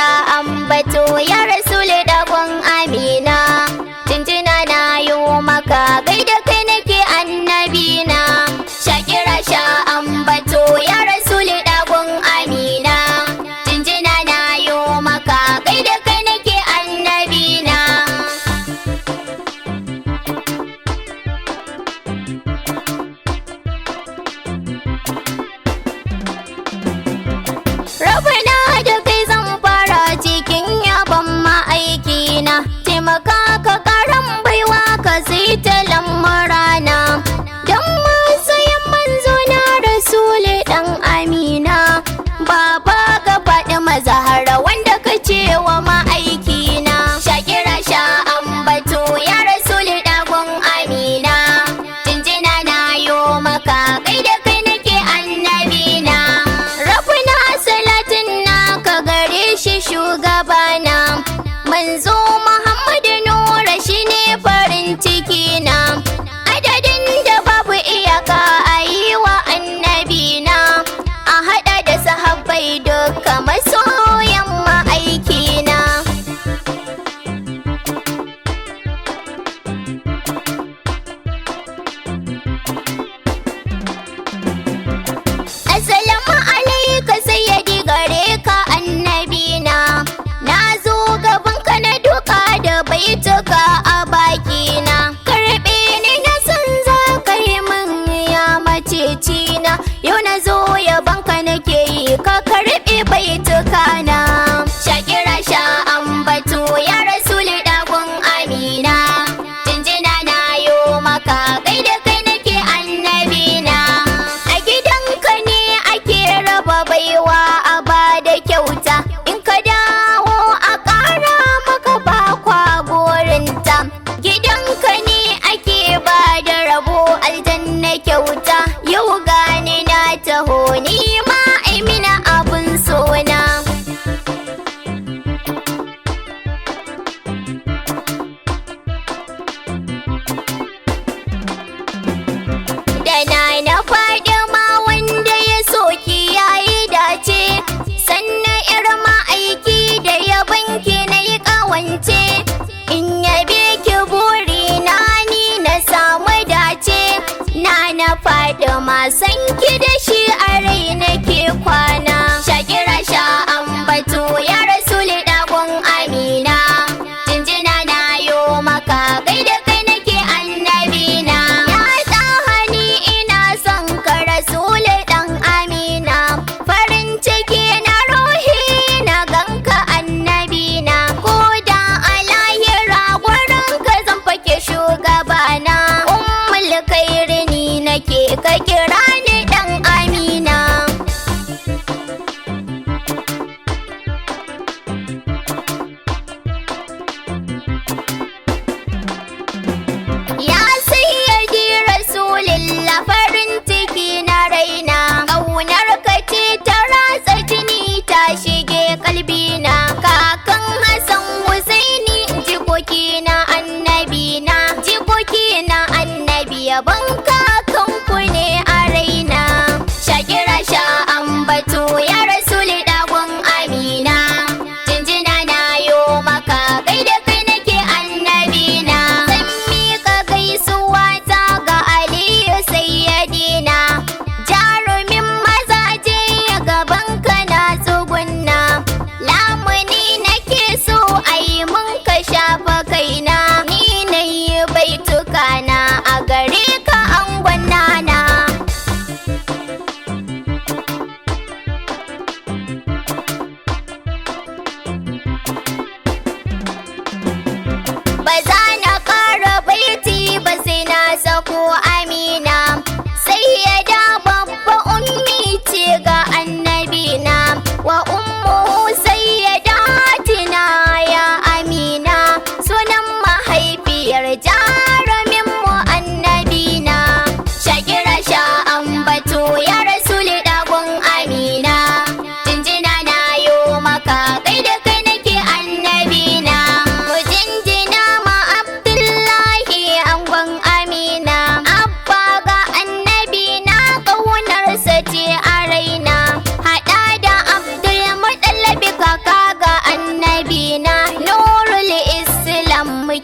sha ambato ya rasul dagon amina jinjina na yo maka gaida kai nake annabina shakira sha ambato ya rasul dagon amina jinjina na yo maka gaida kai nake annabina Rabana da kai zan fara cikin yabon ma'aikina taimaka ka karan baiwa ka sai ta lamurana don matsayin manzo na rasuli dan amina baba ka faɗi mazahara wanda ka ce wa ma'aikina shakira sha ambato ya rasuli dagon amina jinjina na yo maka gaida kai nake annabina rabuna salatin naka gare shi shugabana manzo Muhammadu Nura shine farin ciki na adadin da babu iyaka a yi wa annabina a hada da sahabbai duka masoyan ma'aikina Assalamu alaika sayyidi gare ka annabina na zo gaban ka na duka da baituka a bakina karbe ni na san za ka yi min ya macecina yau na zo yaban ka nake yi ka karbe baituka na shakira sha ambato ya rasuli dagon amina jinjina na yo maka gaida kai nake annabina a gidanka ne ake raba baiwa a ba da kyauta in ka dawo a ƙara maka ba kwa gorinta gidanka ne ake ba da rabo aljanna kyauta yau gani na taho ni ma aimina abun sona da na faɗi ma wanda ya soki yayi dace sannan yar ma'aiki da yabanki na yi ƙawance in yabe ki buri na ni na samu dace na faɗi ma san ki da shi a rai nake kwana shakira sha ambato ya rasuli dagon amina jinjina na yo maka gaida kai nake annabina ya tsahani ina son ka rasuli dan amina farin ciki na ruhi na ganka annabina ko da a lahira gurin ka zan fake shugabana ummul khairi ni nake ka kira ni dan amina ya sayyidi rasulillah farin ciki na raina ƙaunar ka ce ta ratsa jini ta shige kalbina kakan Hassan Husaini jikoki na annabina jikoki na annabi yaban kakan ku ne a raina shakira sha ambato ya rasuli dagon amina jinjina na yo maka gaida kai nake annabina zan mika gaisuwa ta ga Aliyu sayyidina jarumin mazaje gaban ka na tsugunna lamuni nake so ayi mun ka shafa kaina ni na yi baituka na a gare ka an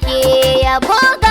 ke yabo